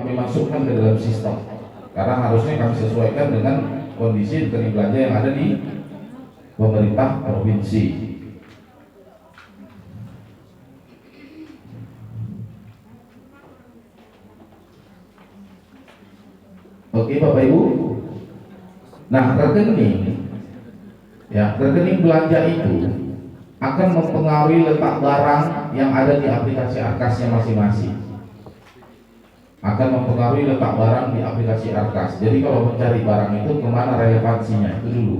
kami masukkan ke dalam sistem, karena harusnya kami sesuaikan dengan kondisi rekening belanja yang ada di pemerintah provinsi. Oke Bapak Ibu. Nah, rekening belanja itu akan mempengaruhi letak barang yang ada di aplikasi Arkasnya masing-masing. Akan mempengaruhi letak barang di aplikasi Arkas. Jadi kalau mencari barang itu kemana relevansinya itu dulu,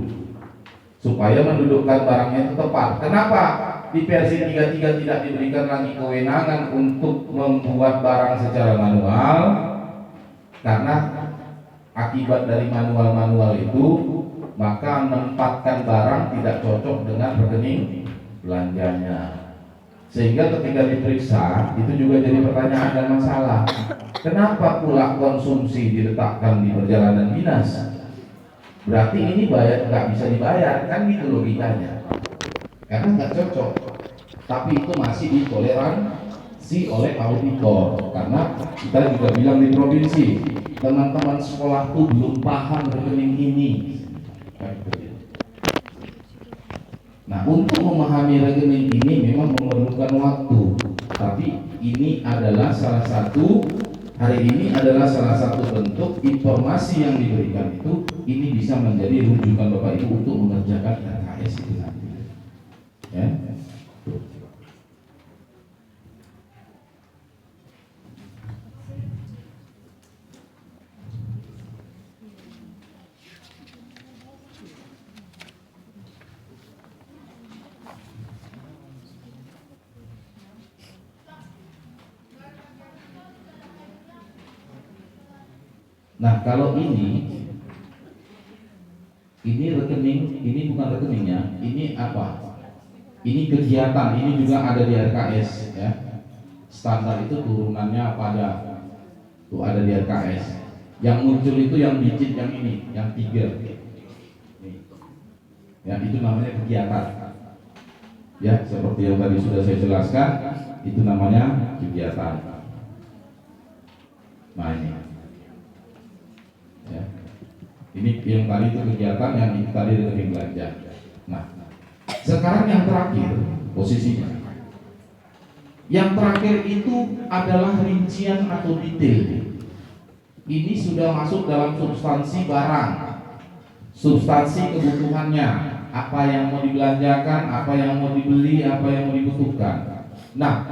supaya mendudukkan barangnya itu tepat. Kenapa di versi 33 tidak diberikan lagi kewenangan untuk membuat barang secara manual? Karena akibat dari manual-manual itu, maka menempatkan barang tidak cocok dengan rekening belanjanya, sehingga ketika diperiksa itu juga jadi pertanyaan dan masalah. Kenapa pula konsumsi diletakkan di perjalanan dinas? Berarti ini nggak bisa dibayar, kan gitu logikanya, karena nggak cocok. Tapi itu masih ditoleransi oleh auditor, karena kita juga bilang di provinsi, teman-teman sekolah tuh belum paham rekening ini. Nah, untuk memahami rekening ini memang memerlukan waktu, tapi ini adalah salah satu bentuk informasi yang diberikan itu, ini bisa menjadi rujukan Bapak Ibu untuk mengerjakan RKS itu nanti. Ya. Nah, kalau ini rekening, ini bukan rekeningnya, ini apa? Ini kegiatan, ini juga ada di RKS ya. Standar itu turunannya apa ada? Tuh ada di RKS. Yang muncul itu yang digit yang ini, yang 3. Ya, itu namanya kegiatan. Ya, seperti yang tadi sudah saya jelaskan, itu namanya kegiatan. Nah, ini. Ya. Ini yang tadi itu kegiatan, yang ini tadi rekening belanja. Nah, sekarang yang terakhir posisinya. Yang terakhir itu adalah rincian atau detail. Ini sudah masuk dalam substansi barang, substansi kebutuhannya, apa yang mau dibelanjakan, apa yang mau dibeli, apa yang mau dibutuhkan. Nah,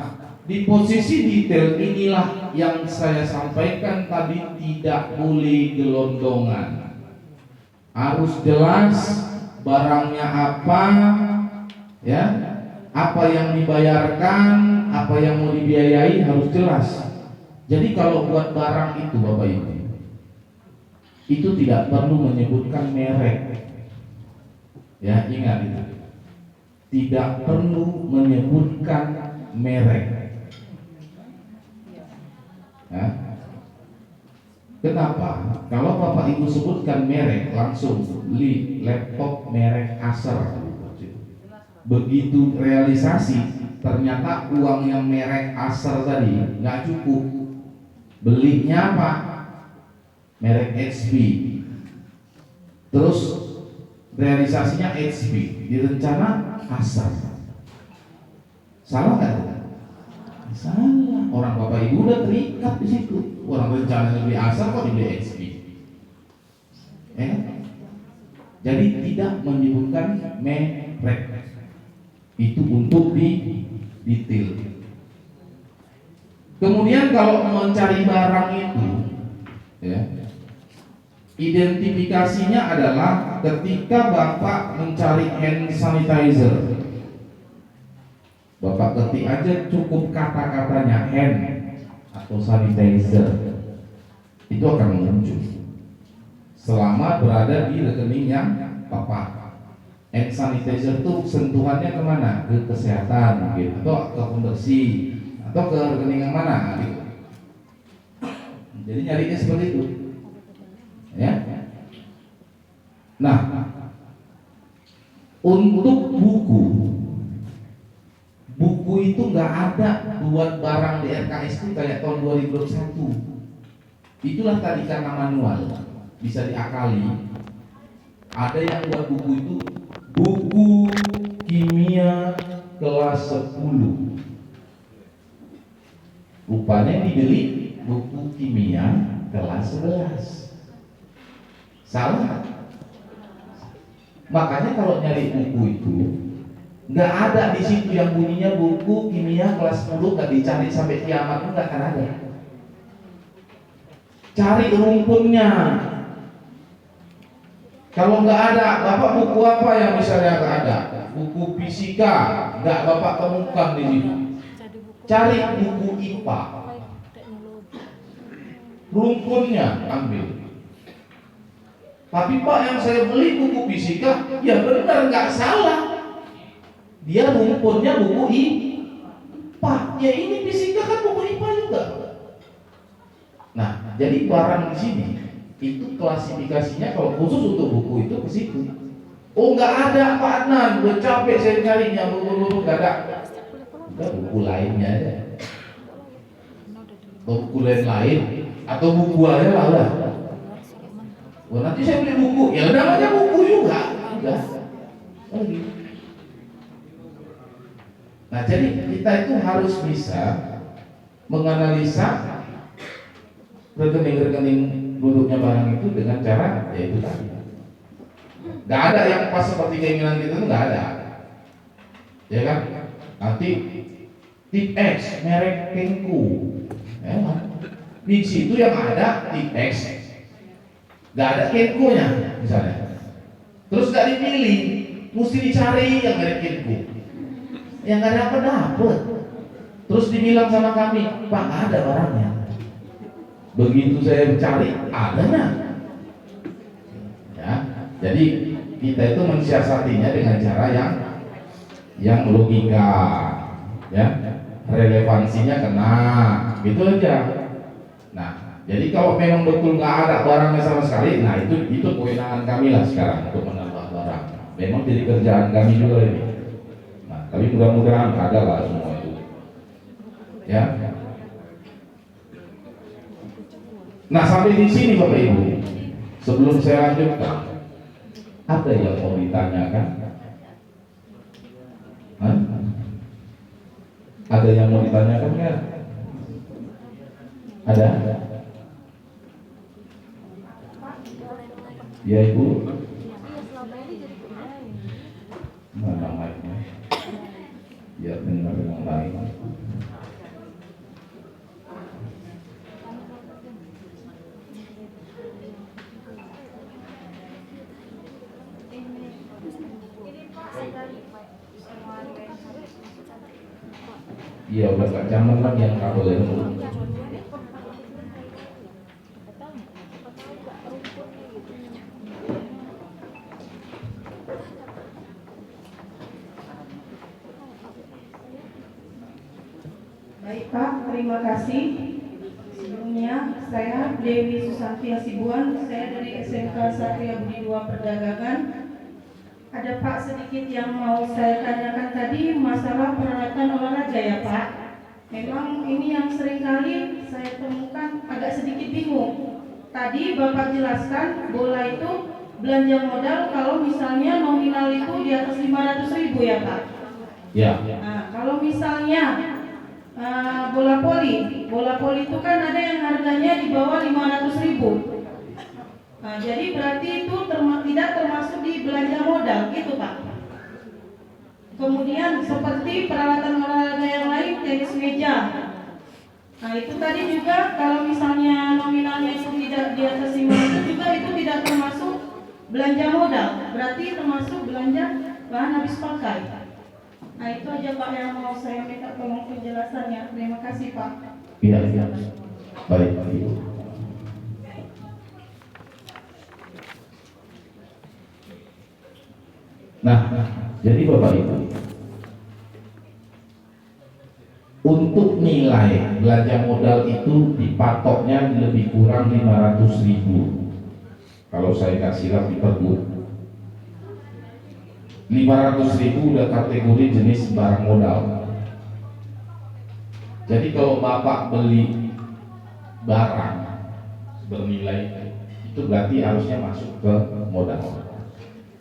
di posisi detail inilah yang saya sampaikan tadi, tidak boleh gelondongan. Harus jelas barangnya apa, ya, apa yang dibayarkan, apa yang mau dibiayai harus jelas. Jadi kalau buat barang itu Bapak Ibu, itu tidak perlu menyebutkan merek. Ya, ingat itu. Tidak perlu menyebutkan merek. Ya. Kenapa? Kalau Bapak Ibu sebutkan merek, langsung beli laptop merek Acer. Begitu realisasi, ternyata uang yang merek Acer tadi nggak cukup. Belinya apa? Merek HP. Terus realisasinya HP, direncana Acer. Salah nggak? Salah. Orang Bapak Ibu udah terikat di situ. Orang rencana beli Acer kok dibeli HP. Jadi tidak menyebutkan merek. Itu untuk di detail. Kemudian kalau mencari barang itu, ya, identifikasinya adalah ketika Bapak mencari hand sanitizer. Bapak ketik aja cukup kata-katanya hand atau sanitizer, itu akan muncul selama berada di rekening yang tepat. Hand sanitizer itu sentuhannya kemana? Ke kesehatan mungkin, atau ke pembersih, atau ke rekening yang mana gitu. Jadi nyarinya seperti itu, ya. Nah, untuk buku itu nggak ada buat barang di RKS itu kayak tahun 2021. Itulah tadi karena manual bisa diakali. Ada yang buat buku itu buku kimia kelas 10. Rupanya dibeli buku kimia kelas 11. Salah. Makanya kalau nyari buku itu nggak ada di situ yang bunyinya buku kimia kelas 10, nggak dicari sampai kiamat, nggak akan ada. Cari rumpunnya. Kalau nggak ada, Bapak buku apa yang misalnya nggak ada? Buku fisika, nggak Bapak temukan di situ. Cari buku IPA. Rumpunnya ambil. Tapi Pak, yang saya beli buku fisika, ya benar, nggak salah. Dia rumpunnya buku IPA. Ya ini fisika kan buku IPA juga. Nah, jadi barang di sini itu klasifikasinya kalau khusus untuk buku itu ke situ. Oh, nggak ada Pak Adnan, udah capek saya carinya, nggak ada. Udah buku lainnya aja. Buku lain atau buku aja lah. Oh, nanti saya beli buku, ya namanya buku juga. Udah. Oh, gitu. Nah, jadi kita itu harus bisa menganalisa rekening-rekening duduknya barang itu dengan cara yaitu tadi. Gak ada yang pas seperti keinginan kita itu, nggak ada, ya kan? Nanti tip X merek Kenku, ya kan? Di situ yang ada tip X, gak ada Kenku-nya misalnya. Terus gak dipilih, mesti dicari yang merek Kenku, yang gak dapet. Terus dibilang sama kami, Pak ada barangnya. Begitu saya cari, adanya. Ya, jadi kita itu mensiasatinya dengan cara yang logika, ya, relevansinya kena, gitu aja. Nah, jadi kalau memang betul nggak ada barangnya sama sekali, nah itu kewenangan kami lah sekarang untuk menambah barang. Memang jadi kerjaan kami juga ini. Nah, tapi mudah-mudahan ada lah semua itu, ya. Nah, sampai di sini Bapak Ibu, sebelum saya lanjutkan, ada yang mau ditanyakan? Hah? Ada yang mau ditanyakan nggak? Ada? Ya Ibu. Mana mic-nya? Biar dengar yang lain. Iya, udah gak zaman lagi yang kabel itu. Baik Pak, terima kasih. Sebelumnya saya Dewi Susanti Hasibuan, saya dari SMK Satria Budi 2 Perdagangan. Ada Pak sedikit yang mau saya tanyakan tadi masalah peralatan olahraga ya Pak. Memang ini yang seringkali saya temukan agak sedikit bingung. Tadi Bapak jelaskan bola itu belanja modal kalau misalnya nominal itu di atas 500.000 ya Pak. Ya. Nah, kalau misalnya bola poli itu kan ada yang harganya di bawah 500.000. Nah, jadi berarti itu tidak termasuk di belanja modal, gitu Pak. Kemudian seperti peralatan olahraga yang lain, tenis meja. Nah, itu tadi juga kalau misalnya nominalnya itu tidak di atas 500 juga itu tidak termasuk belanja modal, berarti termasuk belanja bahan habis pakai. Nah, itu aja Pak yang mau saya minta tolong penjelasannya. Terima kasih Pak. Iya. Baik Ibu. Nah, jadi Bapak Ibu, untuk nilai belanja modal itu dipatoknya lebih kurang 500.000. Kalau saya kasih lihat di Pergub, 500.000 udah kategori jenis barang modal. Jadi kalau Bapak beli barang bernilai, itu berarti harusnya masuk ke modal.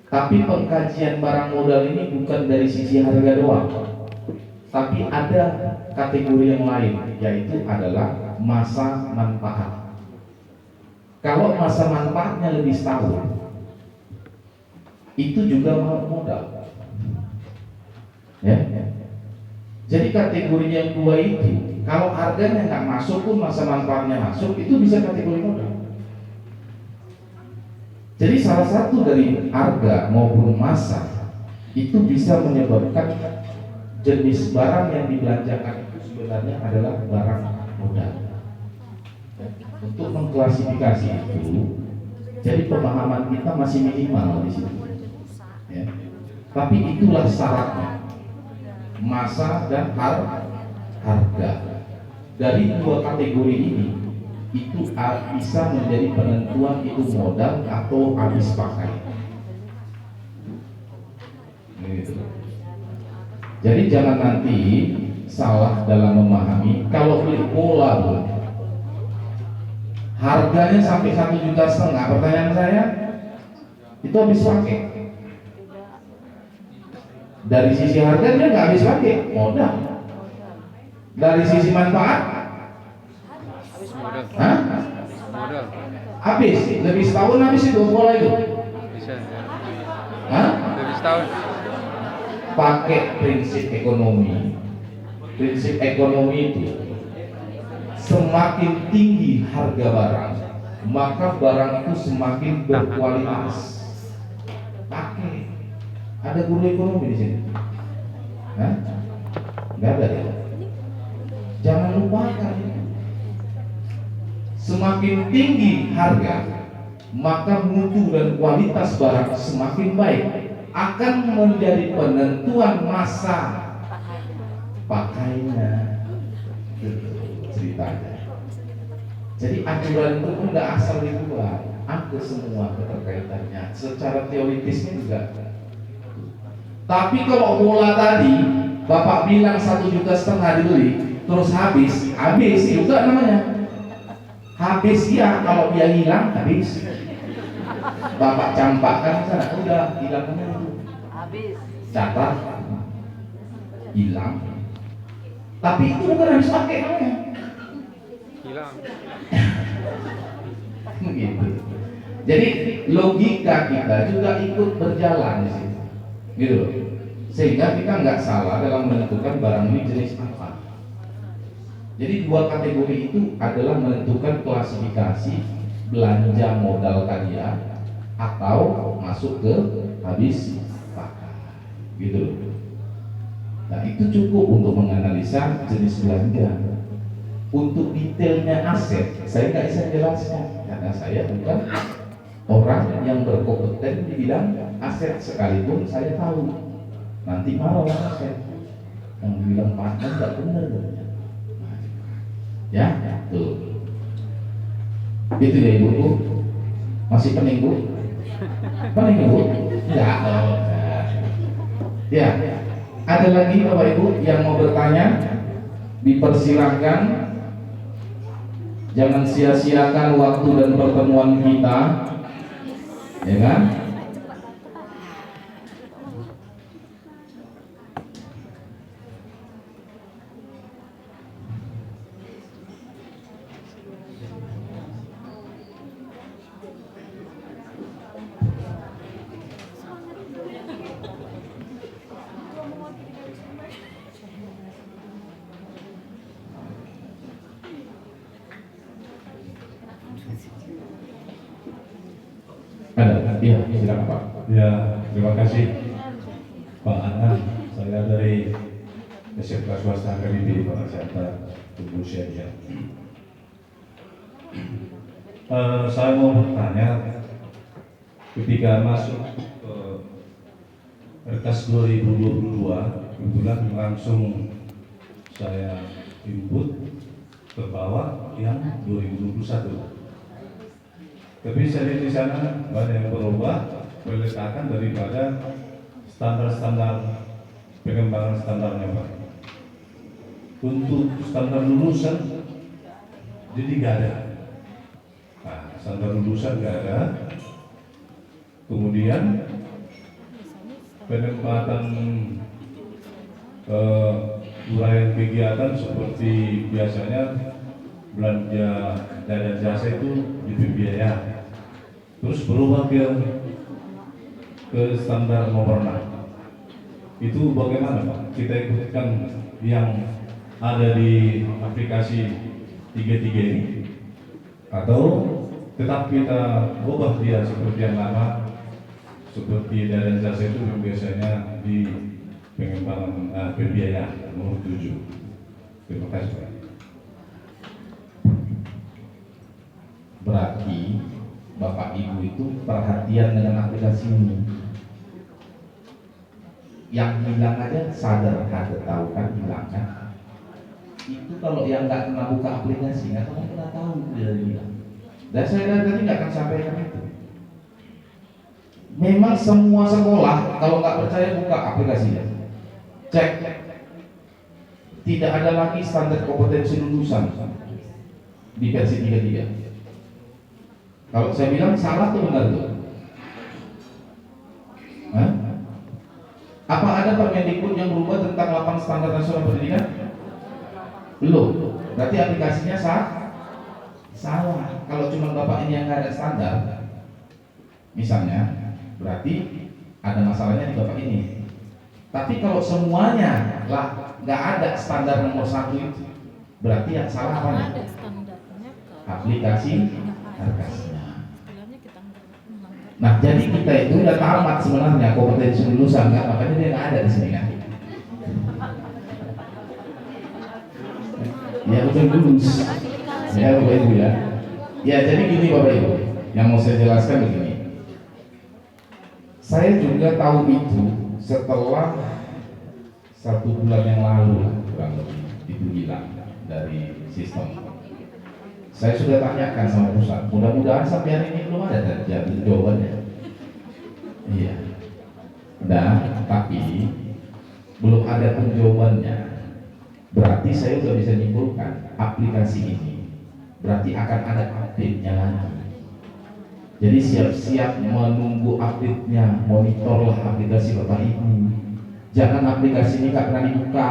Tapi pengkajian barang modal ini bukan dari sisi harga doang, tapi ada kategori yang lain, yaitu adalah masa manfaat. Kalau masa manfaatnya lebih setahun, itu juga modal. Ya. Jadi kategori yang dua itu, kalau harganya nggak masuk pun masa manfaatnya masuk, itu bisa kategori modal. Jadi salah satu dari harga maupun masa itu bisa menyebabkan jenis barang yang dibelanjakan itu sebenarnya adalah barang modal. Untuk mengklasifikasi itu, jadi pemahaman kita masih minimal di situ. Ya. Tapi itulah syaratnya, masa dan harga. Dari dua kategori ini, itu bisa menjadi penentuan itu modal atau habis pakai. Gitu. Jadi jangan nanti salah dalam memahami. Kalau beli bola, harganya sampai 1,5 juta, pertanyaan saya, itu habis pakai. Dari sisi harga dia nggak habis pakai, modal. Dari sisi manfaat, hah? Habis, lebih setahun habis itu bola itu. Bisa ya. Hah? Lebih setahun. Pakai prinsip ekonomi. Prinsip ekonomi itu, semakin tinggi harga barang, maka barang itu semakin berkualitas. Pakai. Ada guru ekonomi di sini? Hah? Nggak ada ya? Jangan lupakan itu. Semakin tinggi harga, maka mutu dan kualitas barang semakin baik, akan menjadi penentuan masa pakainya. Gitu ceritanya. Jadi aturan itu pun nggak asal dibuat, ada semua keterkaitannya. Secara teoritisnya juga. Tapi kalau bola tadi, Bapak bilang 1,5 juta dibeli, terus habis juga namanya. Habis ya, kalau dia hilang habis. Bapak campakkan sana, udah hilangnya itu. Habis. Catat, hilang. Tapi itu bukan habis pakai namanya. Hilang. Gitu. Jadi logika kita juga ikut berjalan di situ, gitu loh. Sehingga kita nggak salah dalam menentukan barang ini jenis apa. Jadi dua kategori itu adalah menentukan klasifikasi belanja modal tadi ya, atau masuk ke habis pakai, gitu loh. Nah itu cukup untuk menganalisa jenis belanja. Untuk detailnya aset, saya nggak bisa jelaskan karena saya bukan orang yang berkompeten di bidang aset, sekalipun saya tahu. Nanti marah aset yang bilang pakai nggak benar. Ya, tuh. Itu ya ibu, masih pening bu? Pening ibu? Enggak. Ya, ada lagi bapak ibu yang mau bertanya? Dipersilakan. Jangan sia-siakan waktu dan pertemuan kita, ya kan? Ada, iya, silakan Pak. Ya, terima kasih Pak Anang. Saya dari SMK Swasta Akademi Pak Asyata Tubuh Syariah. Saya mau bertanya, ketika masuk ke Perkas 2022, kebetulan langsung saya input ke bawah yang 2021. Tapi saya lihat di sana banyak yang berubah, peletakan daripada standar-standar pengembangan standarnya Pak. Untuk standar lulusan jadi nggak ada. Nah, standar lulusan nggak ada. Kemudian penempatan uraian kegiatan seperti biasanya belanja dan jasa itu dibiaya, terus berubah ke standar nomor 6. Itu bagaimana Pak? Kita ikutkan yang ada di aplikasi 33 ini atau tetap kita ubah dia seperti yang lama, seperti dan jasa itu yang biasanya di pengembangan pembiayaan nomor 7. Terima kasih Pak. Berarti Bapak Ibu itu perhatian dengan aplikasi ini. Yang hilang aja sadar, ada tahu kan hilang kan. Itu kalau yang nggak pernah buka aplikasi nggak pernah tahu dia hilang. Dan saya tadi nggak akan sampaikan itu. Memang semua sekolah kalau nggak percaya buka aplikasinya, cek. Tidak ada lagi standar kompetensi lulusan di versi 33. Kalau saya bilang salah tuh benar tuh. Hah? Apa ada Permendikbud yang berubah tentang 8 standar nasional pendidikan? Belum. Berarti aplikasinya salah. Kalau cuma Bapak ini yang nggak ada standar, misalnya, berarti ada masalahnya di Bapak ini. Tapi kalau semuanya lah nggak ada standar nomor 1 itu, berarti yang salah apa? Ada standarnya Aplikasi arkasnya. istilahnya kita melanggar. Nah, jadi kita itu udah tamat sebenarnya kompetensi lulusan kan, makanya dia nggak ada di sini kan. Ya betul lulus. Ya Bapak Ibu ya. Ya jadi gini Bapak Ibu, yang mau saya jelaskan begini. Saya juga tahu itu setelah 1 bulan yang lalu kurang lebih itu hilang dari sistem. Saya sudah tanyakan sama pusat, mudah-mudahan sampai hari ini belum ada jawabannya. Iya. Nah, tapi belum ada pun jawabannya. Berarti saya sudah bisa nyimpulkan aplikasi ini berarti akan ada update-nya lagi. Jadi siap-siap menunggu update-nya, monitorlah aplikasi Bapak Ibu. Jangan aplikasi ini nggak pernah dibuka.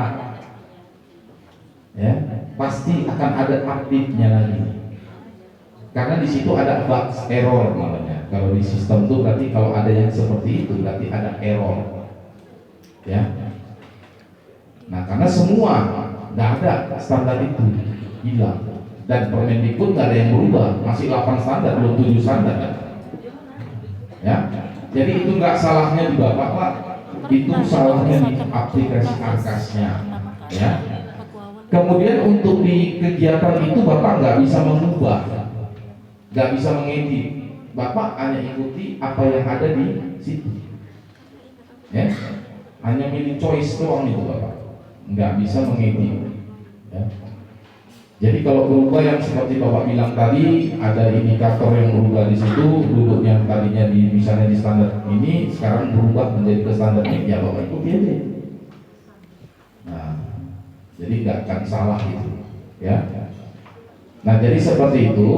Ya, pasti akan ada update-nya lagi. Karena di situ ada bug error namanya. Kalau di sistem itu berarti kalau ada yang seperti itu berarti ada error. Ya. Nah, karena semua nggak ada standar itu hilang dan Permendikbud nggak ada yang berubah, masih 8 standar belum 7 standar kan? Ya, jadi itu nggak salahnya di Bapak Pak, itu salahnya di aplikasi arkasnya. Ya. Kemudian untuk di kegiatan itu Bapak nggak bisa mengubah, nggak bisa mengedit, Bapak hanya ikuti apa yang ada di situ. Ya, hanya milih choice doang itu Bapak, nggak bisa mengedit. Ya. Jadi kalau berubah yang seperti Bapak bilang tadi, ada indikator yang berubah di situ, duduknya tadinya di misalnya di standar ini, sekarang berubah menjadi ke standar ini, ya Bapak ikuti aja. Nah, jadi nggak akan salah itu, ya. Nah, jadi seperti itu.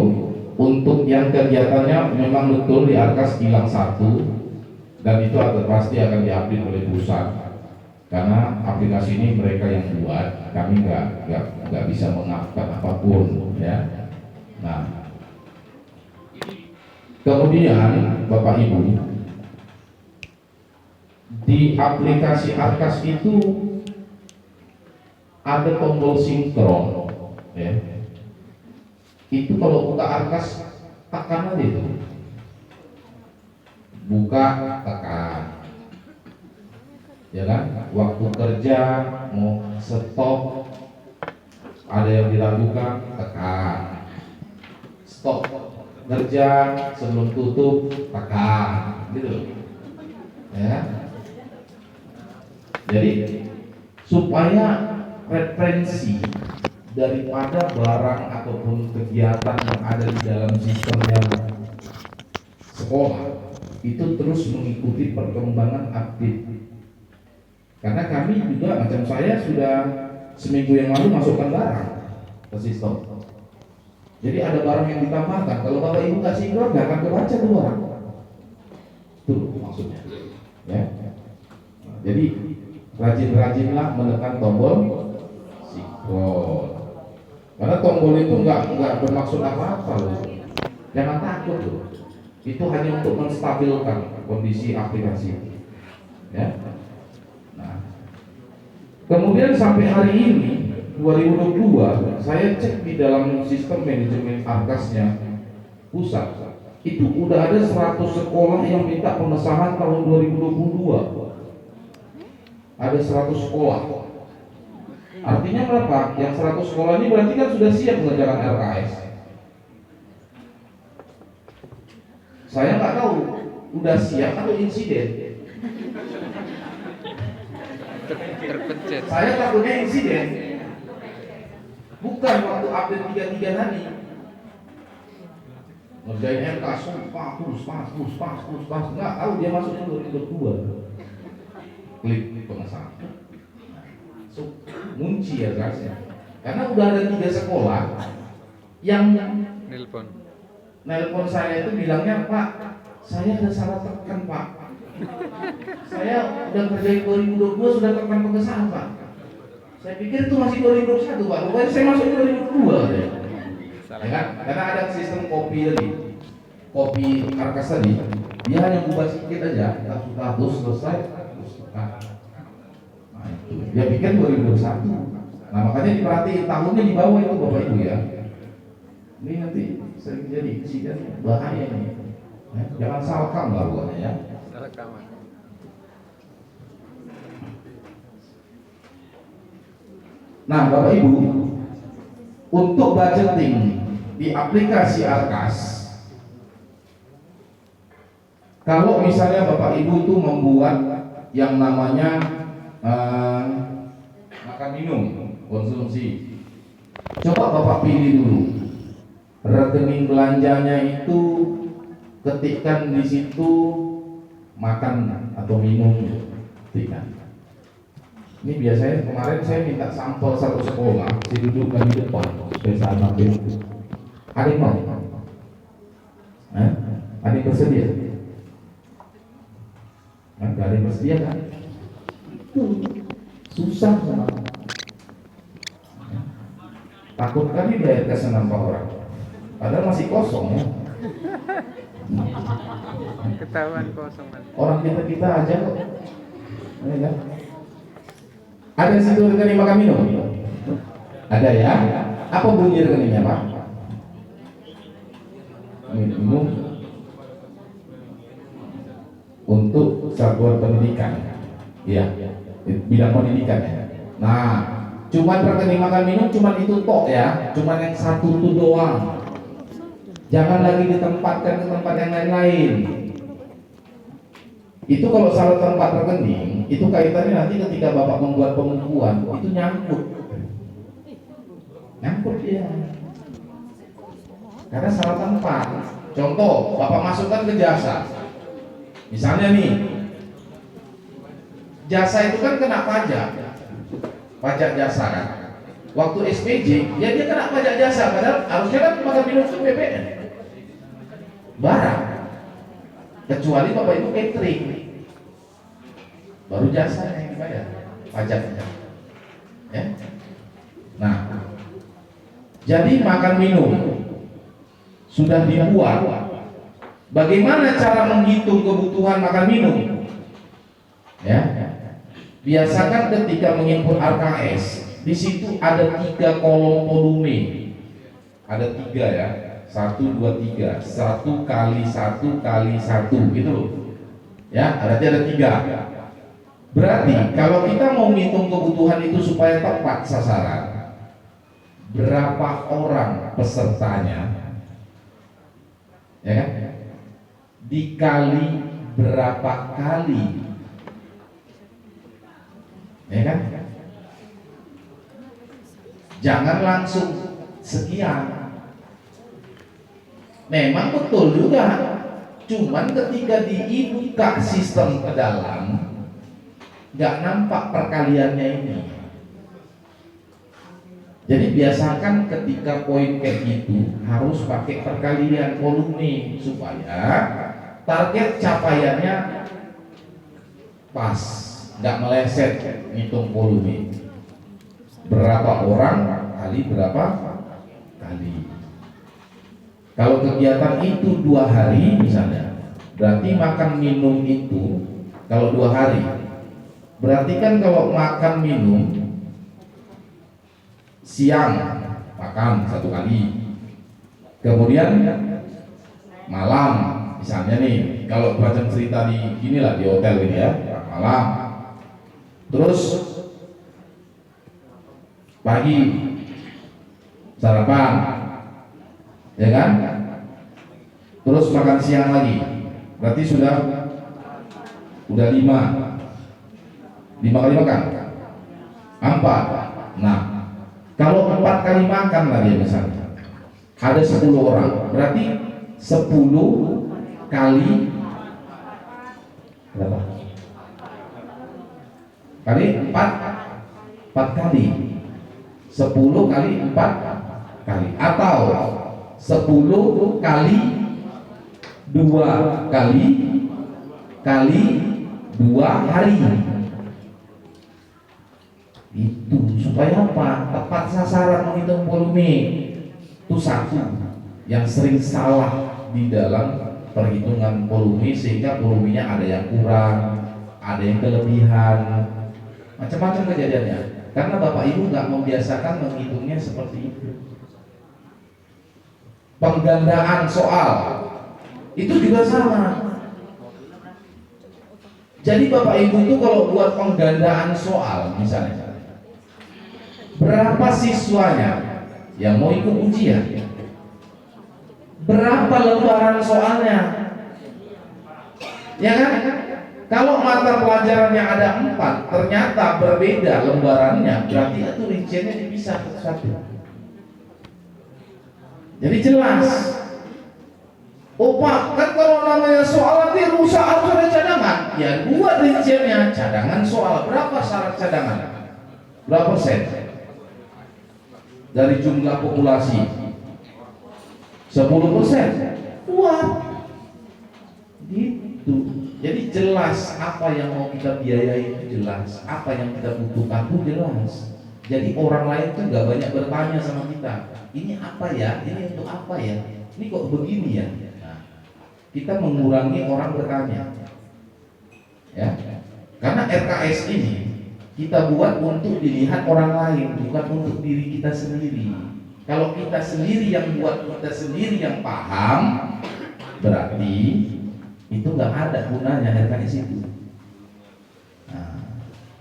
Untuk yang kegiatannya memang betul di Arkas hilang 1, dan itu pasti akan diupdate oleh pusat. Karena aplikasi ini mereka yang buat, kami nggak bisa mengatakan apapun, ya. Nah, kemudian Bapak Ibu, di aplikasi Arkas itu ada tombol sinkron, ya. Itu kalau buka Arkas tekan aja itu, buka tekan. Ya kan, waktu kerja mau stop, ada yang diragukan tekan, stop kerja sebelum tutup tekan, gitu, ya. Jadi supaya referensi daripada barang ataupun kegiatan yang ada di dalam sistemnya sekolah itu terus mengikuti perkembangan update. Karena kami juga macam saya sudah seminggu yang lalu masukkan barang ke sistem. Jadi ada barang yang ditambahkan. Kalau Bapak Ibu nggak sinkron, nggak akan kebaca tuh barang. Itu maksudnya. Ya. Jadi rajin-rajinlah menekan tombol sinkron. Karena tombol itu nggak bermaksud apa-apa loh. Jangan takut loh. Itu hanya untuk menstabilkan kondisi aplikasi. Ya. Nah, kemudian sampai hari ini 2022 saya cek di dalam sistem manajemen Arkasnya pusat itu udah ada 100 sekolah yang minta pengesahan tahun 2022. Ada 100 sekolah. Artinya berapa? Yang 100 sekolah ini berarti kan sudah siap mengerjakan RKS. Saya nggak tahu udah siap atau insiden. Terpencet. Saya takutnya insiden. Bukan waktu update 33 tadi. Ngerjain MK sumpah pas. Nggak tahu dia masuknya 2022. Klik pengesahan. So, kunci ya gasnya. Karena udah ada 3 sekolah yang nelpon saya itu bilangnya, Pak, saya ada salah tekan Pak. Saya udah kerjain 2022 sudah tekan pengesahan Pak. Saya pikir itu masih 2021 Pak. Rupanya saya masuk 2022 ya. Ya kan? Karena ada sistem kopi tadi. Kopi Arkas tadi, dia hanya ubah sedikit aja, status selesai. Nah, itu. Dia pikir 2021. Nah, makanya diperhatiin tahunnya di bawah itu Bapak Ibu ya. Ini nanti sering jadi insiden bahaya nih. Ya, jangan salahkan baruannya ya. Salah kamar. Nah, Bapak Ibu, untuk budgeting di aplikasi Arkas, kalau misalnya Bapak Ibu itu membuat yang namanya makan minum konsumsi, coba Bapak pilih dulu rekening belanjanya itu, ketikkan di situ makan atau minum, ketikkan. Ini biasanya kemarin saya minta sampel satu sekolah, saya dudukkan di depan supaya saya ambil. Ada yang mau? Ada yang bersedia? Nggak ada yang bersedia kan? Itu susah sama. Takut kali bayar ke nampak orang, padahal masih kosong ya. Ketahuan kosong. Orang kita aja kok. Ya, kan? Ada situ rekening makan minum? Ada ya? Apa bunyi rekeningnya Pak? Minum untuk satuan pendidikan. Iya, bidang pendidikan ya. Nah, cuman rekening makan minum cuman itu tok ya, cuman yang satu itu doang. Jangan lagi ditempatkan ke tempat yang lain-lain. Itu kalau salah tempat rekening, itu kaitannya nanti ketika Bapak membuat pengukuhan, itu nyangkut dia. Karena salah tempat. Contoh, Bapak masukkan ke jasa. Misalnya nih, jasa itu kan kena pajak jasa kan. Waktu SPJ, ya dia kena pajak jasa, padahal harusnya kan makan minum itu PPN. Barang. Kecuali Bapak Ibu catering, baru jasa yang dibayar pajaknya. Ya. Nah, jadi makan minum sudah dibuat. Bagaimana cara menghitung kebutuhan makan minum? Ya, biasakan ketika menginput RKS, di situ ada 3 kolom volume. Ada 3 ya. 1, 2, 3, 1 kali 1 kali 1 gitu loh. Ya, berarti ada 3. Berarti kalau kita mau ngitung kebutuhan itu supaya tepat sasaran, berapa orang pesertanya? Ya kan? Dikali berapa kali? Ya kan? Jangan langsung sekian. Memang betul juga, cuman ketika dibuka sistem ke dalam, nggak nampak perkaliannya ini. Jadi biasakan ketika poin kayak gitu harus pakai perkalian volume supaya target capaiannya pas, nggak meleset. Ngitung volume berapa orang kali berapa kali. Kalau kegiatan itu 2 hari misalnya, berarti makan minum itu kalau 2 hari, berarti kan kalau makan minum siang makan 1 kali, kemudian malam misalnya nih, kalau baca cerita di inilah di hotel ini ya, malam, terus pagi sarapan, ya kan, terus makan siang lagi, berarti sudah 5 kali makan, 4. Nah, kalau 4 kali makan lagi misalnya ada 10 orang, berarti 10 kali berapa? Kali 4 kali 10 kali 4 kali, atau 10 kali 2 kali 2 hari. Itu supaya apa? Tepat sasaran menghitung volume. Itu satu yang sering salah di dalam perhitungan volume, sehingga volumenya ada yang kurang, ada yang kelebihan, macam-macam kejadiannya. Karena Bapak Ibu nggak membiasakan menghitungnya seperti itu. Penggandaan soal itu juga sama. Jadi Bapak Ibu itu kalau buat penggandaan soal misalnya, berapa siswanya yang mau ikut ujian, berapa lembaran soalnya, ya kan? Kalau mata pelajarannya ada 4, ternyata berbeda lembarannya, berarti itu rinciannya dipisah satu. Jadi jelas. Oh Pak, kan kalau namanya soal nanti rusak, harus ada cadangan. Ya buat rinciannya, cadangan soal. Berapa syarat cadangan? Berapa persen dari jumlah populasi? 10%. Wah, gitu. Jadi jelas apa yang mau kita biayai itu jelas, apa yang kita butuhkan itu jelas. Jadi orang lain tuh nggak banyak bertanya sama kita. Ini apa ya? Ini untuk apa ya? Ini kok begini ya? Nah, kita mengurangi orang bertanya. Ya, karena RKS ini kita buat untuk dilihat orang lain, bukan untuk diri kita sendiri. Kalau kita sendiri yang buat, kita sendiri yang paham, berarti itu nggak ada gunanya RKS itu. Nah,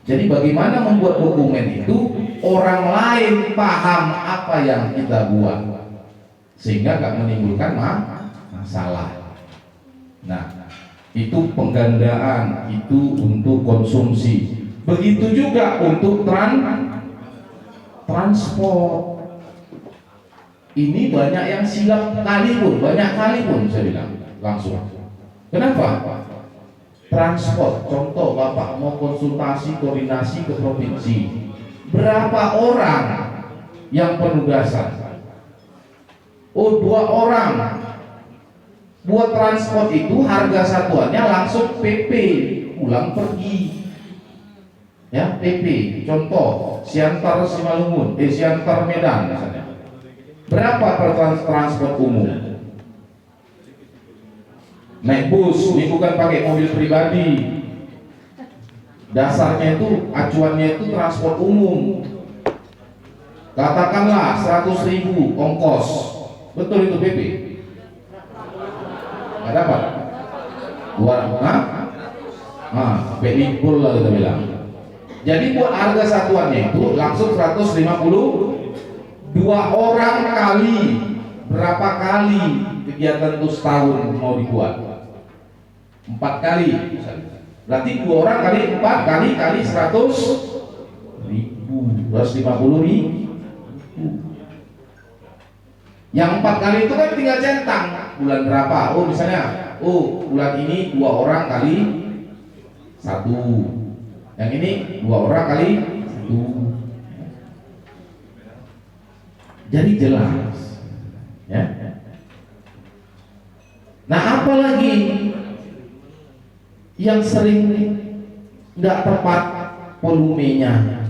jadi bagaimana membuat dokumen itu orang lain paham apa yang kita buat, sehingga nggak menimbulkan masalah. Nah, itu penggandaan, itu untuk konsumsi. Begitu juga untuk transport. Ini banyak yang silap banyak kali pun saya bilang langsung. Kenapa? Transport, contoh Bapak mau konsultasi koordinasi ke provinsi, berapa orang yang penugasan? Oh 2 orang. Buat transport itu harga satuannya langsung PP, pulang pergi. Ya, PP. Contoh Siantar Simalungun, Siantar Medan misalnya. Berapa per transport umum? Naik bus, ini bukan pakai mobil pribadi. Dasarnya itu, acuannya itu transport umum. Katakanlah 100.000 ongkos. Betul itu PP? Nggak dapat? PI full lah kita bilang. Jadi buat harga satuannya itu langsung 150. 2 orang kali, berapa kali kegiatan itu setahun mau dibuat? 4 kali. Berarti 2 orang kali 4 kali 100.000, 150.000. Yang 4 kali itu kan tinggal centang bulan berapa. Oh misalnya, bulan ini 2 orang kali 1. Yang ini 2 orang kali 1. Jadi jelas, ya. Nah, apalagi yang sering nggak tepat volumenya,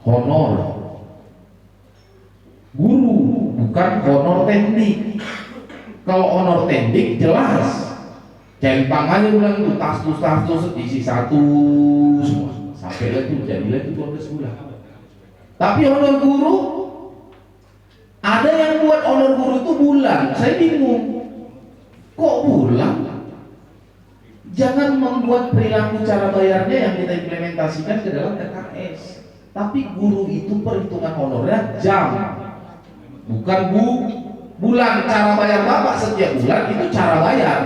honor guru, bukan honor tendik. Kalau honor tendik jelas, centang aja bilang itu tas isi satu semua, sampai lah itu jadilah itu 12 bulan. Tapi honor guru, ada yang buat honor guru itu bulan. Saya bingung, kok bulan? Jangan membuat perilaku cara bayarnya yang kita implementasikan ke dalam RKS. Tapi guru itu perhitungan honornya jam, bukan bulan. Cara bayar Bapak setiap bulan itu cara bayar.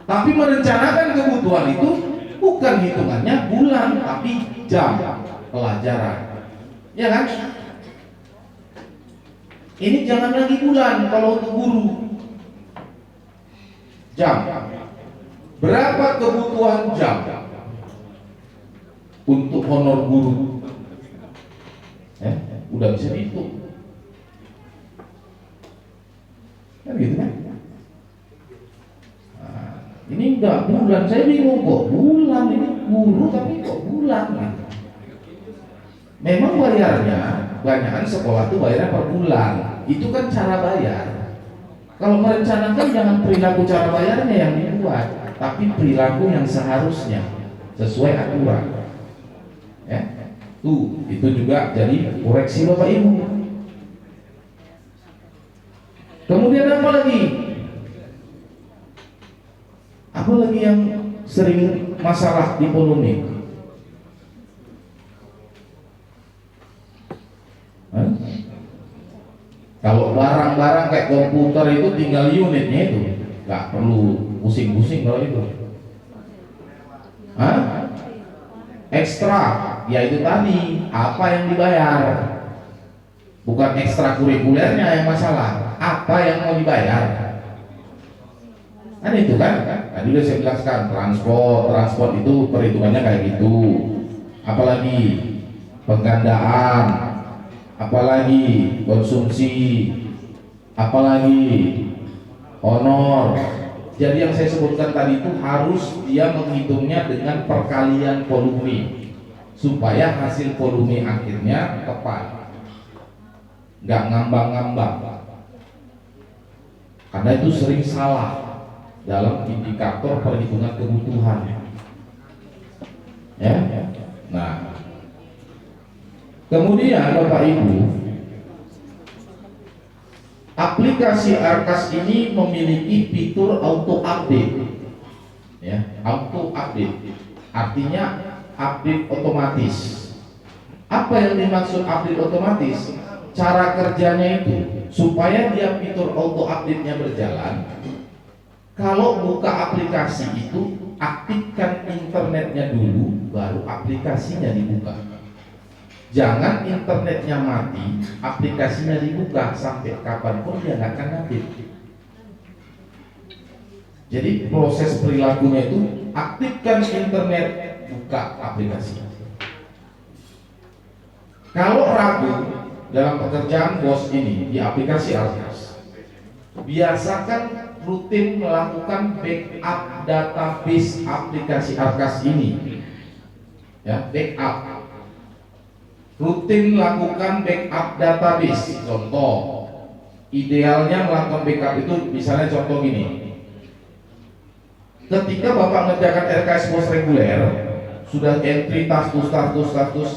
Tapi merencanakan kebutuhan itu bukan hitungannya bulan, tapi jam pelajaran. Ya kan? Ini jangan lagi bulan kalau untuk guru. Jam. Berapa kebutuhan jam untuk honor guru? Udah bisa dihitung. Kan gitu kan? Nah, ini enggak bulan, saya bingung kok bulan ini guru tapi kok bulan gitu. Memang bayarnya kebanyakan sekolah tuh bayarnya per bulan. Itu kan cara bayar. Kalau merencanakan jangan perilaku cara bayarnya yang dibuat, tapi perilaku yang seharusnya sesuai aturan. Ya, tuh itu juga jadi koreksi Bapak Ibu. Kemudian apa lagi? Apa lagi yang sering masalah di polemik? Kalau barang-barang kayak komputer itu tinggal unitnya itu, nggak perlu pusing-pusing kalau itu. Ekstra, ya itu tadi apa yang dibayar, bukan ekstra kurikulernya yang masalah, apa yang mau dibayar. Kan itu kan? Tadi udah saya jelaskan, transport itu perhitungannya kayak gitu. Apalagi penggandaan, apalagi konsumsi, apalagi honor. Jadi yang saya sebutkan tadi itu harus dia menghitungnya dengan perkalian volume supaya hasil volume akhirnya tepat, nggak ngambang-ngambang. Karena itu sering salah dalam indikator perhitungan kebutuhan. Ya, nah. Kemudian Bapak Ibu, aplikasi Arkas ini memiliki fitur auto update. Ya, auto update. Artinya update otomatis. Apa yang dimaksud update otomatis? Cara kerjanya itu supaya dia fitur auto update-nya berjalan. Kalau buka aplikasi itu, aktifkan internetnya dulu, baru aplikasinya dibuka. Jangan internetnya mati, aplikasinya dibuka, sampai kapanpun dia nggak akan aktif. Jadi proses perilakunya itu aktifkan internet, buka aplikasi. Kalau ragu dalam pekerjaan bos ini di aplikasi Arkas, biasakan rutin melakukan backup database aplikasi Arkas ini. Ya, backup. Rutin lakukan backup database. Contoh, idealnya melakukan backup itu misalnya contoh gini. Ketika Bapak mengerjakan RKS pos reguler, sudah entry status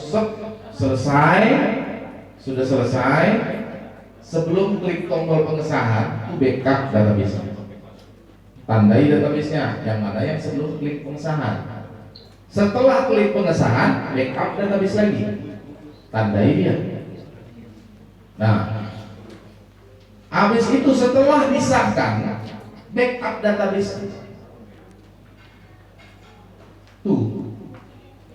selesai, sudah selesai. Sebelum klik tombol pengesahan, itu backup database. Tandai database-nya, yang mana yang sebelum klik pengesahan. Setelah klik pengesahan, backup database lagi. Tandai dia. Nah, habis itu setelah disahkan, backup database. Tuh,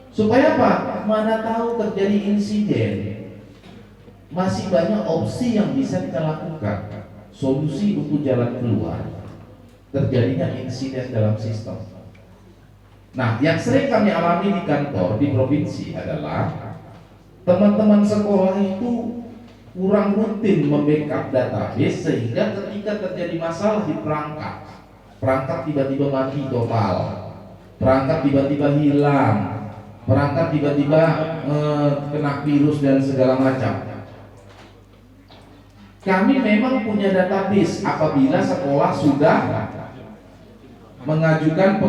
supaya apa? Mana tahu terjadi insiden, masih banyak opsi yang bisa kita lakukan, solusi untuk jalan keluar terjadinya insiden dalam sistem. Nah, yang sering kami alami di kantor di provinsi adalah teman-teman sekolah itu kurang rutin membackup database, sehingga ketika terjadi masalah di perangkat tiba-tiba mati total, perangkat tiba-tiba hilang, perangkat tiba-tiba kena virus dan segala macam. Kami memang punya database apabila sekolah sudah mengajukan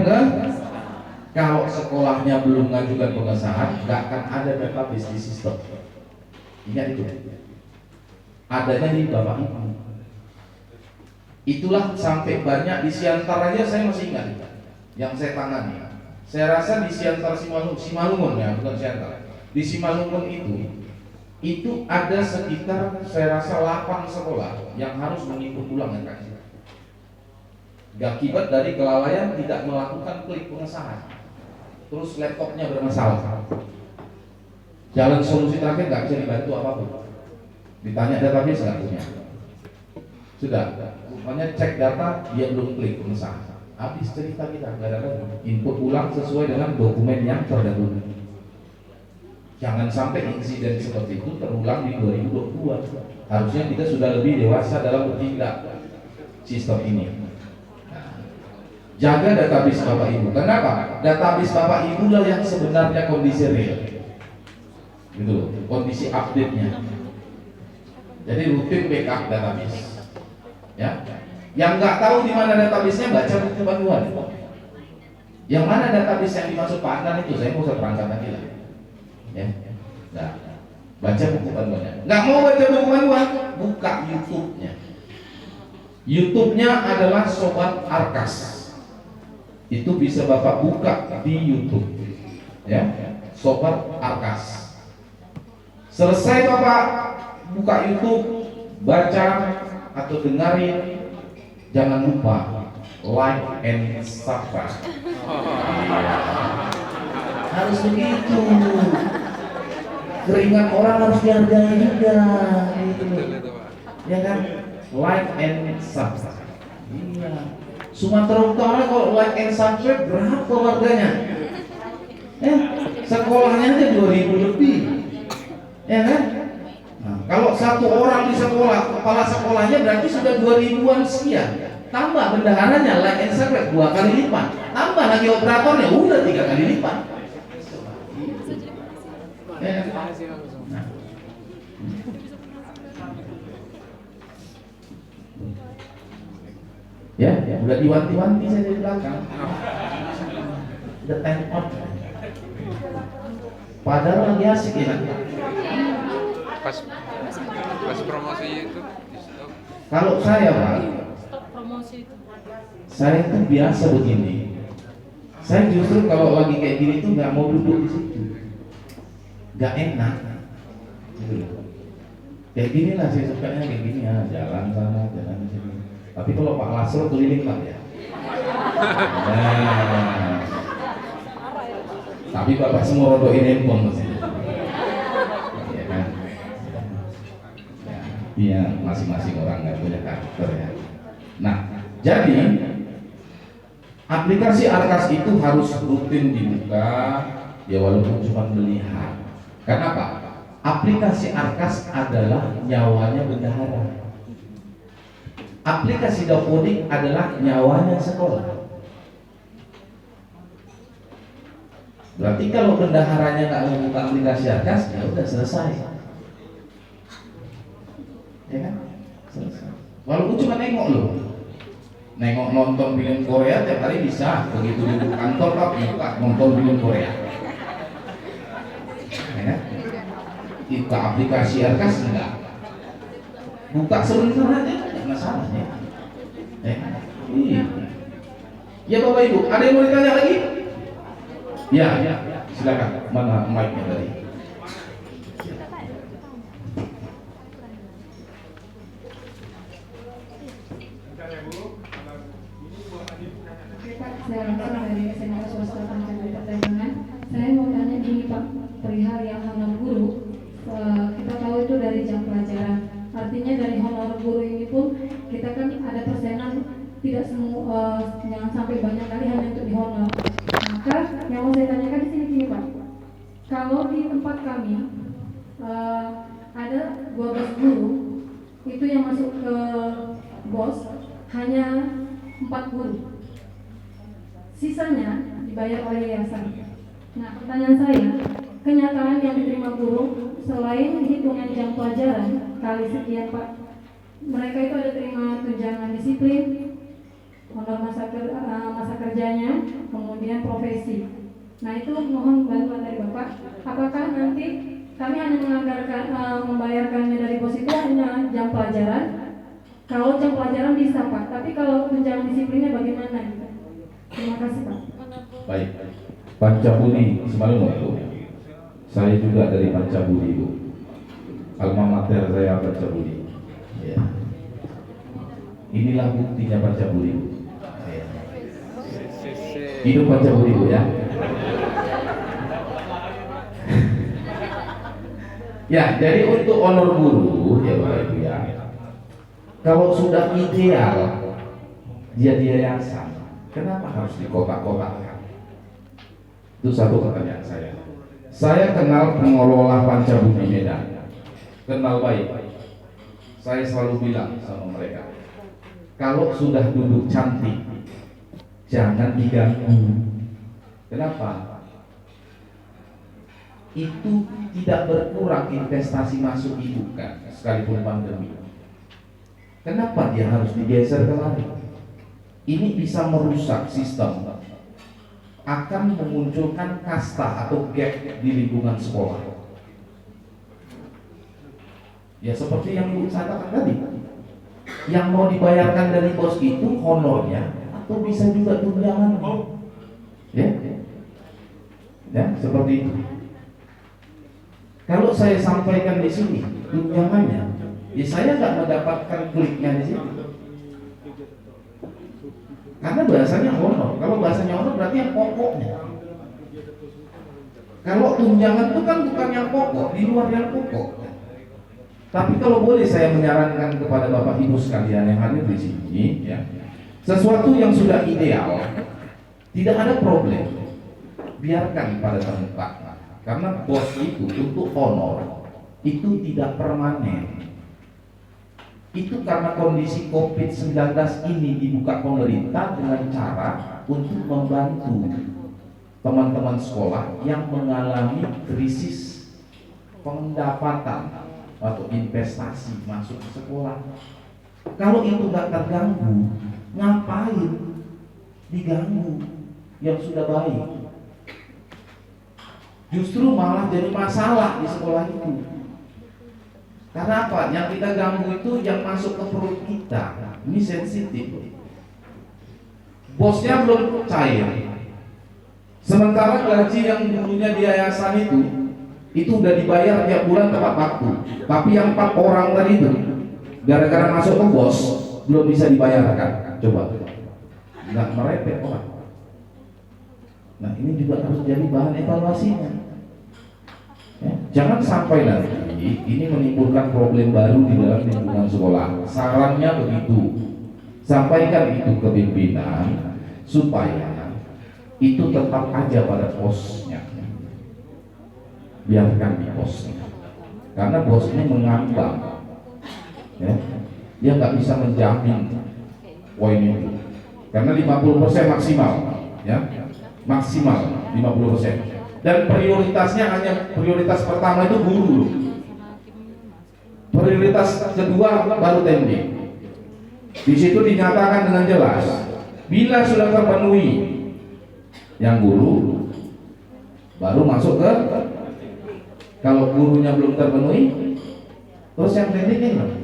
kalau sekolahnya belum mengajukan pengesahan, nggak akan ada database di sistem. Ingat itu. Adanya di Bapak Ibu. Itulah sampai banyak di Siantar aja saya masih ingat yang saya tangani. Saya rasa di Siantar Simalungun ya, bukan Siantar. Di Simalungun itu ada sekitar saya rasa 8 sekolah yang harus menginput ulang NKS. Akibat dari kelalaian tidak melakukan klik pengesahan. Terus laptopnya bermasalah. Jalan solusi terakhir nggak bisa dibantu apapun. Ditanya database nggak punya. Sudah, rupanya cek data dia belum klik pengesahan. Habis cerita kita, nggak ada input ulang sesuai dengan dokumen yang terdahulu. Jangan sampai insiden seperti itu terulang di 2022. Harusnya kita sudah lebih dewasa dalam bertindak sistem ini. Jaga database Bapak Ibu. Kenapa? Database Bapak Ibu lah yang sebenarnya kondisi real. Gitu, kondisi update-nya. Jadi rutin backup database. Ya. Yang nggak tahu di mana database-nya, baca buku panduan. Yang mana database yang dimaksud Pak Andan itu, saya mau terangkat lagi lah. Ya. Nah, baca buku panduannya. Nggak mau baca buku panduan, buka YouTube-nya. YouTube-nya adalah Sobat Arkas. Itu bisa Bapak buka di YouTube. Ya, Sobat Arkas. Selesai Bapak buka YouTube, baca atau dengarin, jangan lupa like and subscribe. Harus begitu. Keringat orang harus dihargai juga, gitu. Ya kan? Like and subscribe. Iya. Sumatera Utara kalau like and subscribe berapa warganya? Sekolahnya aja 2000 lebih. Ya kan? Nah, kalau satu orang di sekolah, kepala sekolahnya berarti sudah 2000-an sekian. Tambah bendaharanya like and subscribe 2 kali lipat. Tambah lagi operatornya udah 3 kali lipat. Nah. Ya, udah diwanti-wanti saya dari belakang. Udah time out. Padahal lagi asik ya. Pas promosi itu di stop. Kalau saya Pak, Stop promosi itu. saya itu biasa begini. Saya justru kalau lagi kayak gini tuh nggak mau duduk di situ. Nggak enak. Gitu. Kayak gini lah saya sukanya, kayak gini ya, jalan sana, jalan sini. Tapi kalau Pak Lasro keliling Pak ya. Nah. Tapi Bapak semua rodoin handphone maksudnya. Ya kan? Iya, masing-masing orang nggak punya karakter ya. Nah, jadi aplikasi Arkas itu harus rutin dibuka, ya walaupun cuma melihat. Kenapa? Aplikasi Arkas adalah nyawanya bendahara. Aplikasi Dapodik adalah nyawanya sekolah. Berarti kalau bendaharanya nggak membuka aplikasi Arkas, ya udah selesai. Ya kan? Selesai. Walaupun cuma nengok loh. Nengok nonton film Korea tiap hari bisa. Begitu duduk kantor Pak buka nonton film Korea. Ya kan? Kita aplikasi Arkas enggak. Buka sebentar aja. Masalahnya, iya. Ya Bapak Ibu, ada yang mau ditanya lagi? Ya, silakan. Mana mic-nya tadi? Saya Rangga dari SMK Swasta Pancasila Perdagangan. Saya mau tanya gini Pak, perihal yang honor guru. Kita tahu itu dari jam pelajaran. Artinya dari honor guru ini pun kita kan ada persenan, tidak semua jangan sampai banyak kali hanya untuk dihonor. Maka yang mau saya tanyakan di sini Pak, kalau di tempat kami ada 12 guru itu yang masuk ke BOS hanya 4 guru, sisanya dibayar oleh yayasan. Nah, pertanyaan saya, kenyataan yang diterima guru selain hitungan jam pelajaran kali sekian Pak, mereka itu ada terima tunjangan disiplin, honor masa kerjanya, kemudian profesi. Nah, itu mohon bantuan dari Bapak. Apakah nanti kami hanya menganggarkan membayarkannya dari BOS itu hanya jam pelajaran? Kalau jam pelajaran bisa Pak, tapi kalau tunjangan disiplinnya bagaimana gitu? Terima kasih Pak. Baik, Pancabudi Semalungun Bu. Saya juga dari Pancabudi Bu. Alma mater saya Pancabudi. Ya. Inilah buktinya Pancabudi Bu. Ya. Hidup Pancabudi Bu ya. Ya, jadi untuk honor guru ya Bapak Ibu ya. Kalau sudah ideal dia di yayasan, kenapa harus dikotak-kotakkan? Itu satu pertanyaan saya. Saya kenal pengelola Pancabudi Medan, kenal baik. Saya selalu bilang sama mereka, kalau sudah duduk cantik, jangan diganggu. Kenapa? Itu tidak berkurang investasi masuk ibu kan, sekalipun pandemi. Kenapa dia harus digeser ke lain? Ini bisa merusak sistem, akan memunculkan kasta atau gap di lingkungan sekolah. Ya seperti yang Ibu katakan tadi, yang mau dibayarkan dari bos itu honornya atau bisa juga tunjangan. Ya, seperti itu. Kalau saya sampaikan di sini tunjangannya, ya saya nggak mendapatkan kliknya di sini. Karena bahasanya honor. Kalau bahasanya honor berarti yang pokoknya. Kalau tunjangan itu kan bukan yang pokok, di luar yang pokok. Tapi kalau boleh saya menyarankan kepada Bapak Ibu sekalian yang hadir di sini, ya, sesuatu yang sudah ideal, tidak ada problem, biarkan pada tempatnya. Karena bos itu untuk honor itu tidak permanen. Itu karena kondisi COVID-19 ini dibuka pemerintah dengan cara untuk membantu teman-teman sekolah yang mengalami krisis pendapatan atau investasi masuk ke sekolah. Kalau itu nggak terganggu, ngapain diganggu yang sudah baik? Justru malah jadi masalah di sekolah itu. Karena apa? Yang kita ganggu itu yang masuk ke perut kita. Ini sensitif. Bosnya belum cair. Sementara gaji yang dulunya di yayasan itu udah dibayar tiap bulan tepat waktu. Tapi yang 4 orang tadi itu gara-gara masuk ke bos belum bisa dibayarkan. Coba. Nggak merepet orang. Nah ini juga harus jadi bahan evaluasinya. Ya, jangan sampai nanti ini menimbulkan problem baru di dalam lingkungan sekolah. Sarannya begitu, sampaikan itu ke pimpinan supaya itu tetap aja pada posnya, biarkan di posnya. Karena bos ini mengambang, ya, dia nggak bisa menjamin poin itu. Karena 50% maksimal, ya, maksimal 50%. Dan prioritasnya hanya prioritas pertama itu guru, prioritas kedua baru TMD. Di situ dinyatakan dengan jelas, bila sudah terpenuhi yang guru, baru masuk ke. Kalau gurunya belum terpenuhi, terus yang TMD gimana?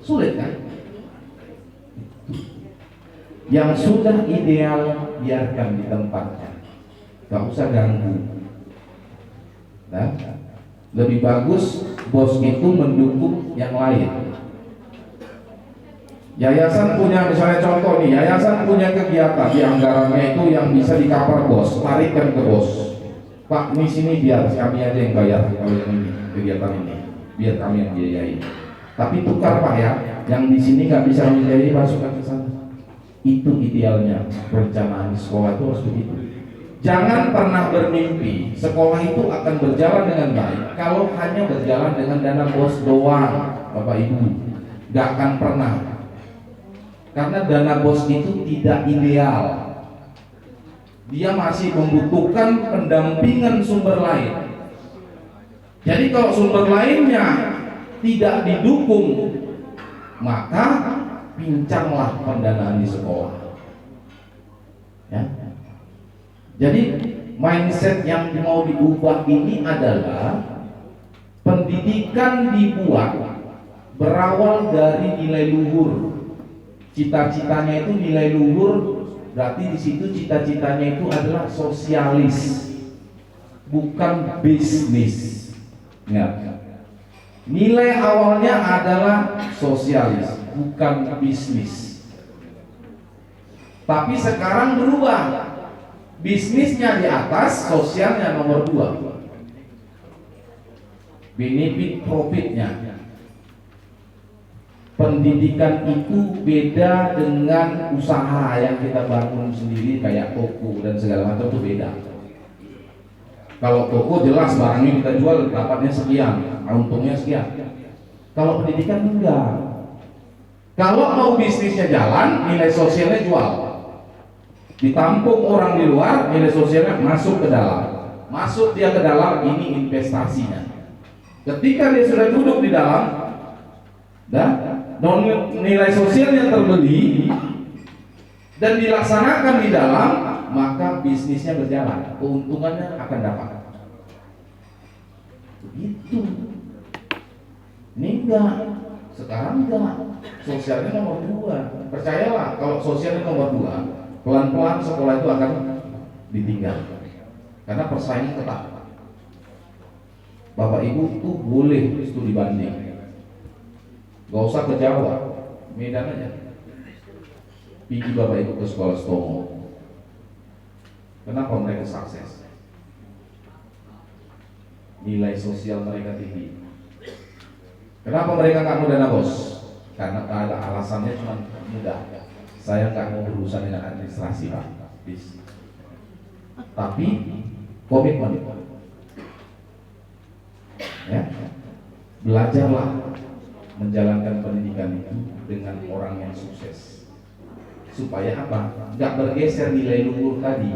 Sulit kan? Yang sudah ideal biarkan di tempatnya. Gak usah ganggu. Nah, lebih bagus bos itu mendukung yang lain. Yayasan punya, misalnya contoh nih, yayasan punya kegiatan di anggarannya itu yang bisa di-cover bos, tarikkan ke bos. Pak, ini sini biar kami aja yang bayar kalau yang ini, kegiatan ini, biar kami yang biayai. Tapi tukar Pak ya, yang di sini nggak bisa membiayai masukkan ke sana. Itu idealnya perencanaan sekolah itu harus begitu. Jangan pernah bermimpi sekolah itu akan berjalan dengan baik kalau hanya berjalan dengan dana bos doang, Bapak Ibu. Gak akan pernah. Karena dana bos itu tidak ideal. Dia masih membutuhkan pendampingan sumber lain. Jadi kalau sumber lainnya tidak didukung, maka pincanglah pendanaan di sekolah. Ya. Jadi mindset yang mau diubah ini adalah pendidikan dibuat berawal dari nilai luhur. Cita-citanya itu nilai luhur, berarti di situ cita-citanya itu adalah sosialis, bukan bisnis. Ingat, nilai awalnya adalah sosialis, bukan bisnis. Tapi sekarang berubah. Bisnisnya di atas, sosialnya nomor 2. Benefit profitnya. Pendidikan itu beda dengan usaha yang kita bangun sendiri kayak toko dan segala macam, itu beda. Kalau toko jelas barangnya kita jual dapatnya sekian, untungnya sekian. Kalau pendidikan enggak. Kalau mau bisnisnya jalan, nilai sosialnya jual. Ditampung orang di luar, nilai sosialnya masuk ke dalam. Masuk dia ke dalam, ini investasinya. Ketika dia sudah duduk di dalam, nilai sosialnya terbeli dan dilaksanakan di dalam, maka bisnisnya berjalan, keuntungannya akan dapat. Begitu. Ini enggak, sekarang enggak. Sosialnya nomor 2. Percayalah, kalau sosialnya nomor 2, pelan-pelan sekolah itu akan ditinggal karena persaingan ketat. Bapak Ibu tuh boleh studi banding, gak usah ke Jawa, Medan aja. Pergi Bapak Ibu ke sekolah Stomo. Kenapa mereka sukses? Nilai sosial mereka tinggi. Kenapa mereka nggak mau dana bos? Karena ada alasannya cuma mudah. Saya nggak mau berurusan dengan administrasi, Pak. Tapi komitmen. Ya, belajarlah menjalankan pendidikan itu dengan orang yang sukses. Supaya apa? Nggak bergeser nilai luhur tadi.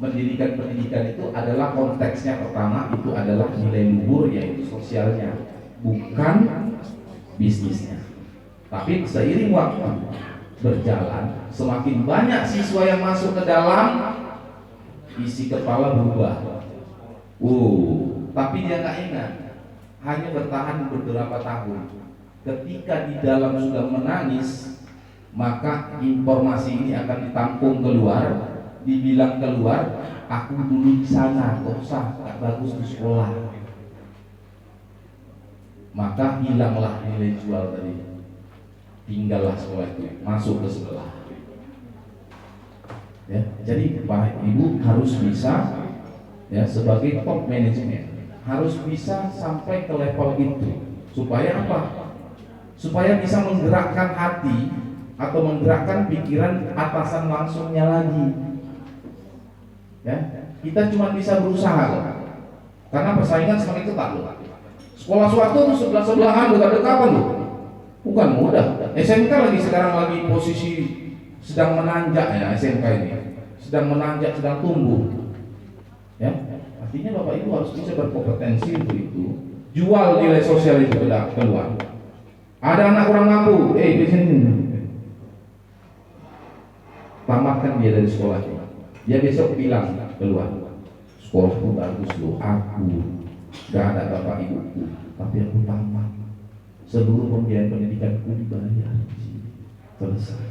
Pendidikan itu adalah konteksnya pertama itu adalah nilai luhur, yaitu sosialnya, bukan bisnisnya. Tapi seiring waktu berjalan, semakin banyak siswa yang masuk ke dalam, isi kepala berubah. Tapi dia nggak ingat, hanya bertahan beberapa tahun. Ketika di dalam sudah menangis, maka informasi ini akan ditampung keluar, dibilang keluar, aku dulu di sana, gak usah, gak bagus di sekolah. Maka hilanglah nilai jual tadi. Tinggallah sekolah itu, masuk ke sebelah. Ya, jadi Pak Ibu harus bisa, ya, sebagai top manajemen harus bisa sampai ke level itu. Supaya apa? Supaya bisa menggerakkan hati atau menggerakkan pikiran atasan langsungnya lagi. Ya, kita cuma bisa berusaha loh. Karena persaingan semakin ketat loh. Sekolah swasta itu sebelah-sebelahan, dekat-dekatan loh. Bukan mudah. SMK sekarang lagi posisi sedang menanjak, ya. SMK ini sedang menanjak, sedang tumbuh. Ya, artinya Bapak Ibu harus bisa berkompetensi untuk itu. Jual nilai sosial itu keluar. Ada anak kurang mampu, di sini. Tamatkan dia dari sekolah. Dia besok bilang keluar, sekolahku bagus loh, aku gak ada bapak ibuku, tapi aku tamat. Seluruh pembiayaan pendidikanku dibayar. Selesai.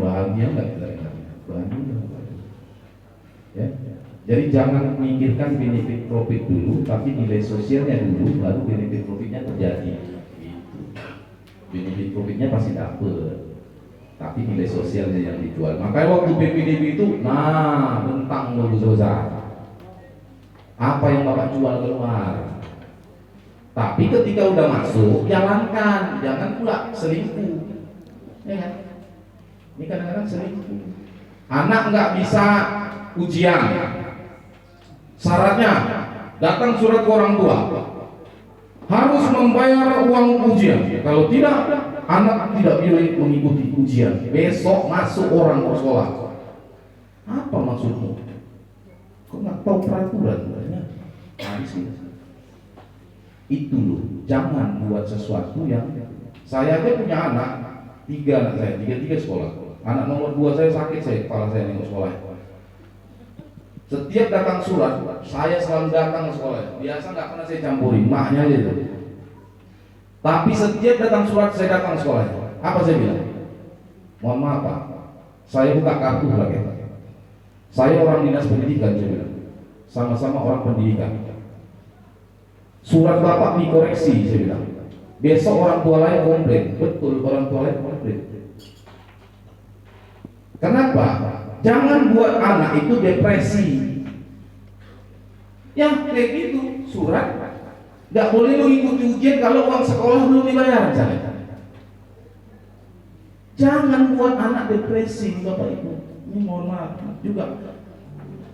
Bahagia nggak kita? Bahagia. Ya. Jadi jangan memikirkan benefit profit dulu, tapi nilai sosialnya dulu, baru benefit profitnya terjadi. Gitu. Benefit profitnya pasti dapet, tapi nilai sosialnya yang dijual. Makanya waktu PPDB itu, bentang dulu selesai. Apa yang Bapak jual keluar. Tapi ketika udah masuk, jalankan, jangan pula selingkuh. Ya kan? Ini kadang-kadang selingkuh. Anak nggak bisa ujian, syaratnya datang surat ke orang tua, harus membayar uang ujian. Kalau tidak, anak tidak boleh mengikuti ujian. Besok masuk orang ke sekolah. Apa maksudmu? Kok nggak tahu peraturan? Itu loh, jangan buat sesuatu yang saya aja punya anak, tiga anak saya, tiga sekolah. Anak nomor 2 saya sakit, kepala saya nengok sekolah. Setiap datang surat, saya selalu datang ke sekolah. Biasa nggak pernah saya campuri, maknya aja itu. Tapi setiap datang surat saya datang ke sekolah. Apa saya bilang? Mohon maaf Pak, saya buka kartu lagi. Saya orang dinas pendidikan, saya bilang. Sama-sama orang pendidikan. Surat Bapak dikoreksi, saya bilang. Besok orang tua lain komplain. Betul, orang tua lain komplain. Kenapa? Jangan buat anak itu depresi. Ya kayak gitu, surat nggak boleh mengikuti ujian kalau uang sekolah belum dibayar. Jangan buat anak depresi, Bapak Ibu. Ini mohon maaf juga.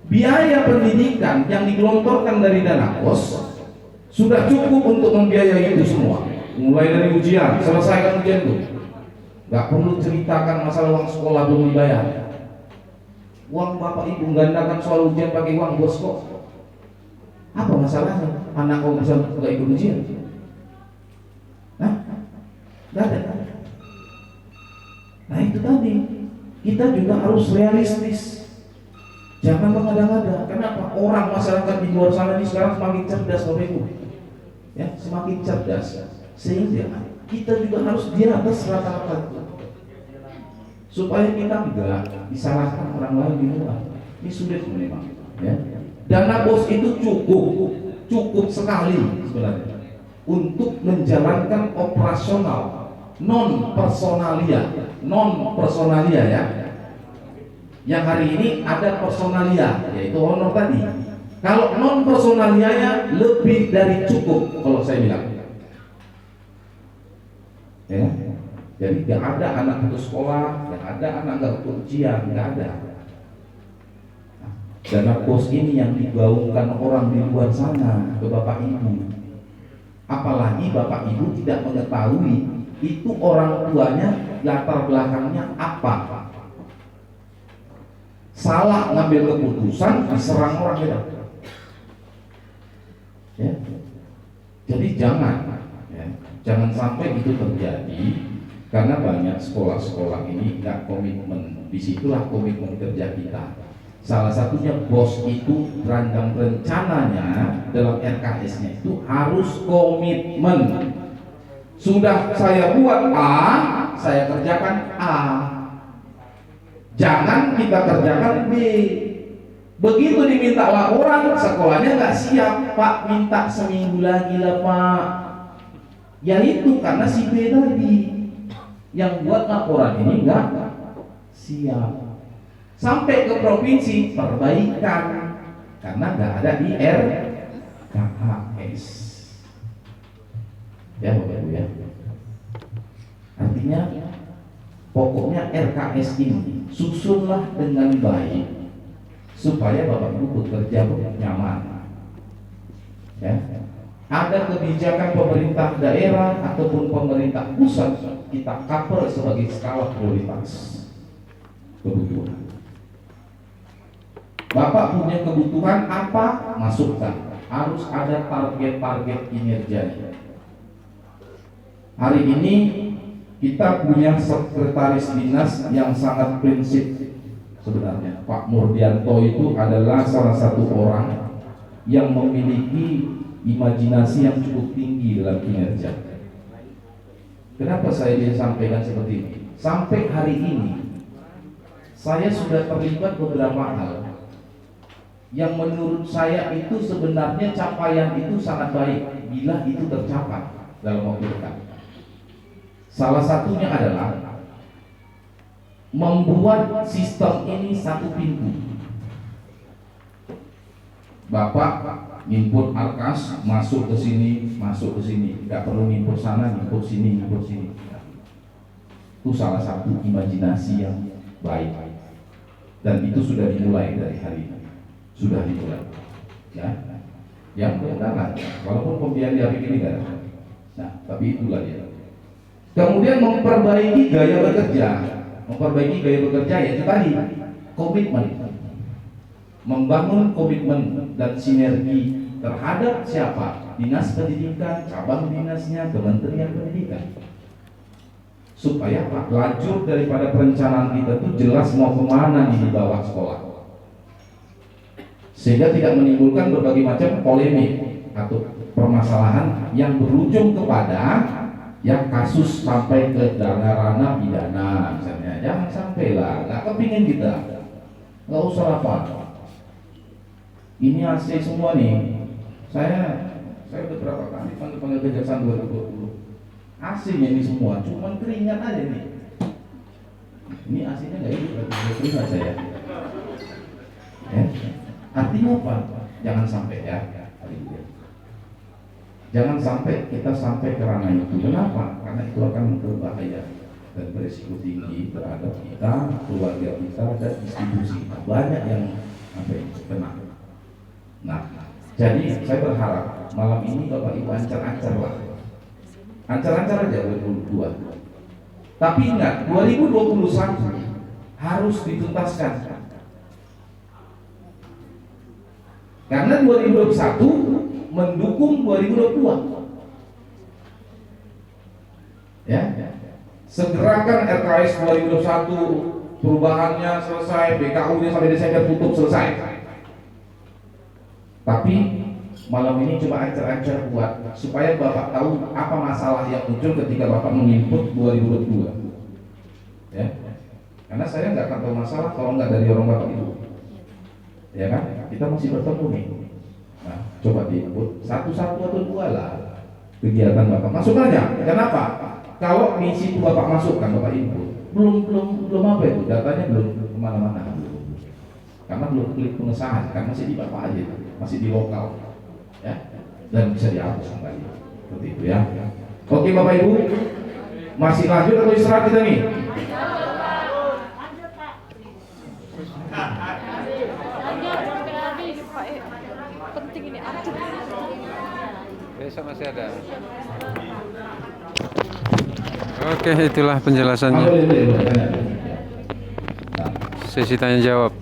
Biaya pendidikan yang digelontorkan dari dana kos sudah cukup untuk membiayai itu semua. Mulai dari ujian, selesaikan ujian itu. Gak perlu ceritakan masalah uang sekolah belum dibayar. Uang Bapak Ibu gandakan soal ujian pakai uang bos kok. Apa masalahnya? Anak kau bisa nggak ikut ujian? Nah, nggak ada. Nah itu tadi, kita juga harus realistis. Jangan mengada-ngada. Kenapa? Orang masyarakat di luar sana ini sekarang semakin cerdas, Bapak Ibu. Ya, semakin cerdas. Sehingga kita juga harus di atas rata-rata supaya kita enggak disalahkan orang lain di luar. Ini sulit memang, ya. Dana bos itu cukup sekali sebenarnya untuk menjalankan operasional non personalia ya. Yang hari ini ada personalia, yaitu honor tadi. Kalau non personalianya lebih dari cukup kalau saya bilang. Ya, jadi nggak ada anak putus sekolah, nggak ada anak nggak ujian, nggak ada. Dana bos ini yang digaungkan orang di luar sana ke Bapak Ibu. Apalagi Bapak Ibu tidak mengetahui itu orang tuanya latar belakangnya apa. Salah ngambil keputusan diserang orang kita. Ya. Jadi jangan sampai itu terjadi, karena banyak sekolah-sekolah ini nggak komitmen. Disitulah komitmen kerja kita. Salah satunya bos itu rencananya dalam RKS-nya itu harus komitmen. Sudah saya buat A, saya kerjakan A. Jangan kita kerjakan B. Begitu diminta laporan, sekolahnya nggak siap, Pak minta seminggu lagi lah Pak. Ya itu karena si B tadi yang buat laporan ini nggak siap. Sampai ke provinsi perbaikan karena nggak ada di RKS. Ya Bapak Ibu ya. Artinya pokoknya RKS ini susunlah dengan baik supaya Bapak Ibu bekerja nyaman. Ya. Ada kebijakan pemerintah daerah ataupun pemerintah pusat kita cover sebagai skala prioritas kebutuhan. Bapak punya kebutuhan apa? Masukkan. Harus ada target-target kinerjanya. Hari ini kita punya sekretaris dinas yang sangat prinsip sebenarnya. Pak Murdianto itu adalah salah satu orang yang memiliki imajinasi yang cukup tinggi dalam kinerja. Kenapa saya sampaikan seperti ini? Sampai hari ini saya sudah terlibat beberapa hal yang menurut saya itu sebenarnya capaian itu sangat baik bila itu tercapai dalam waktu dekat. Salah satunya adalah membuat sistem ini satu pintu. Bapak input Arkas masuk ke sini, nggak perlu input sana, input sini. Itu salah satu imajinasi yang baik. dan itu sudah dimulai dari hari ini, sudah dimulai. Ya, yang benar, walaupun pembiayaan di APBD kan. Nah, tapi itulah dia. Kemudian memperbaiki gaya bekerja, ya itu tadi komitmen, membangun komitmen dan sinergi terhadap siapa? Dinas pendidikan, cabang dinasnya, Kementerian Pendidikan. Supaya Pak, lajur daripada perencanaan kita itu jelas mau kemana nih di bawah sekolah, sehingga tidak menimbulkan berbagai macam polemik atau permasalahan yang berujung kepada yang kasus sampai ke ranah pidana misalnya. Jangan sampai lah, nggak kepingin kita, nggak usah apa. Ini AC semua nih. Saya udah berapa kali panggil kejaksaan 2020. AC-nya ini semua, cuman keringat aja nih. Ini AC-nya nggak hidup, berarti keringat saya. Ya. Artinya apa? Jangan sampai ya. Jangan sampai kita sampai ke ranah itu. Kenapa? Karena itu akan berbahaya dan berisiko tinggi terhadap kita, keluarga kita, dan institusi kita. Banyak yang kena. Nah, jadi saya berharap malam ini Bapak Ibu ancar-ancar lah. Ancar-ancar aja 2022. Tapi ingat, 2021 harus dituntaskan. Karena 2021 mendukung 2022. Ya. Segerakan RKS 2021, perubahannya selesai, BKU-nya sampai Desember tutup selesai. Tapi malam ini coba ancar-ancar buat supaya Bapak tahu apa masalah yang muncul ketika Bapak menginput 2022. Ya. Karena saya nggak akan tahu masalah kalau nggak dari orang Bapak itu. Ya kan? Kita masih bertemu nih. Nah, coba diinput satu-satu atau dua lah kegiatan Bapak. Masuk aja. Kenapa? Kalau misi itu Bapak masukkan, Bapak input. Belum apa itu? Datanya belum kemana-mana. Karena belum klik pengesahan, kan masih di Bapak aja, masih di lokal. Ya, dan bisa dihapus kembali seperti itu ya. Oke Bapak Ibu, masih lanjut atau istirahat kita nih? Penting ini aktif. Besok masih ada. Oke, itulah penjelasannya. Sesi tanya jawab.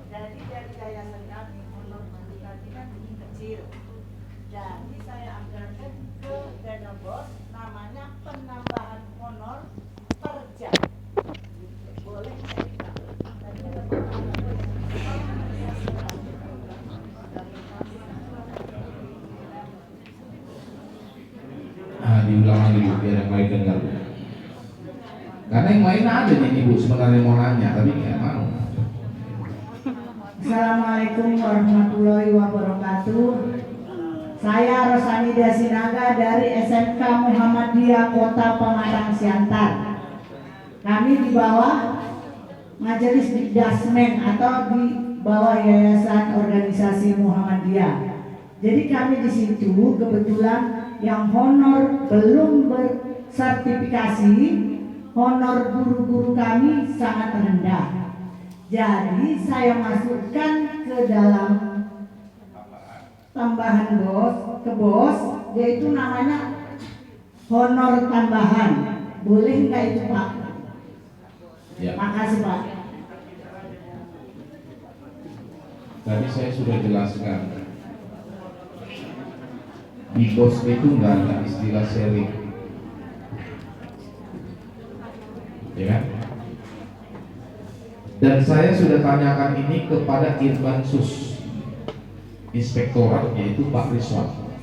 Jadi dari yayasan kami honor kami kan kecil. Jadi saya anggarkan ke dana bos, namanya penambahan honor per jam. Boleh saya Diulang lagi Bu, biar yang lain dengar. Karena yang lain ada nih Ibu sebenarnya mau nanya, tapi nggak mau. Assalamualaikum warahmatullahi wabarakatuh. Saya Rosanida Sinaga dari SMK Muhammadiyah Kota Pematang Siantar. Kami di bawah Majelis Dikdasmen atau di bawah Yayasan Organisasi Muhammadiyah. Jadi kami di situ kebetulan yang honor belum bersertifikasi, honor guru-guru kami sangat rendah. Jadi saya masukkan ke dalam tambahan bos, yaitu namanya honor tambahan. Boleh nggak itu Pak? Ya. Makasih Pak. Tadi saya sudah jelaskan. Di bos itu nggak ada istilah sharing, ya kan? Dan saya sudah tanyakan ini kepada Irbansus Inspektorat, yaitu Pak Rizwan.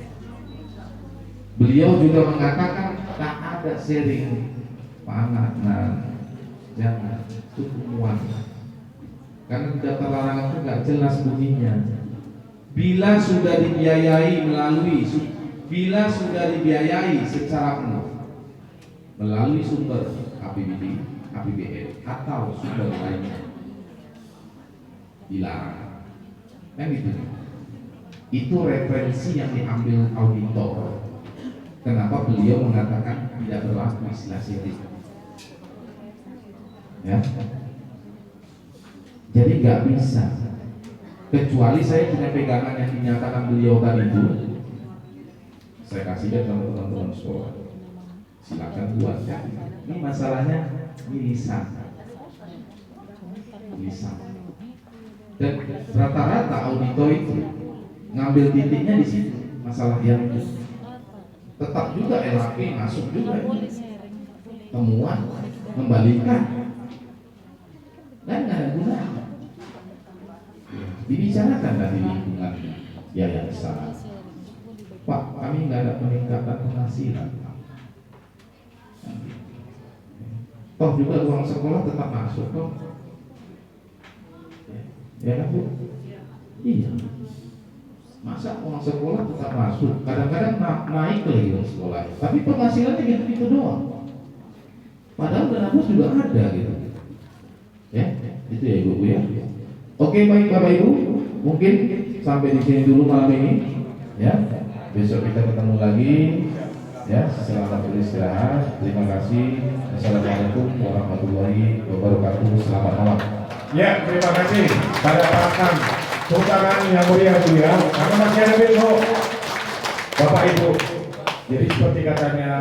Beliau juga mengatakan tak ada sharing, Pak Anak. Nah, jangan itu umuan. Karena data larangan itu nggak jelas bunyinya. Bila sudah dibiayai secara penuh melalui sumber APBD, APBN atau sumber lainnya dilarang. Kan gitu. Itu referensi yang diambil auditor. Kenapa beliau mengatakan tidak berlaku istilah sirik? Ya, jadi nggak bisa. Kecuali saya punya pegangan yang dinyatakan beliau tadi itu, saya kasihkan sama teman-teman sekolah. Silakan buat ya. Ini masalahnya lisan. Dan rata-rata auditor itu ngambil titiknya di situ, masalah yang itu. Tetap juga LHP masuk juga ini. Temuan kembalikan dan nggak ada gunanya. Dibicarakan dari lingkungan yayasan, Pak, kami nggak ada peningkatan penghasilan. Toh juga uang sekolah tetap masuk toh. Ya kan Bu? Iya. Masa uang sekolah tetap masuk? Kadang-kadang naik lagi uang sekolah. Tapi penghasilannya gitu-gitu doang. Padahal dana bos juga ada gitu. Ya, itu ya Ibu ya. Oke, baik Bapak Ibu, mungkin sampai di sini dulu malam ini. Ya, besok kita ketemu lagi. Ya, selamat beristirahat. Terima kasih. Assalamualaikum warahmatullahi wabarakatuh. Selamat malam. Ya, terima kasih pada Pak Tepuk tangan yang mulia karena masih ada besok Bapak Ibu. Jadi seperti katanya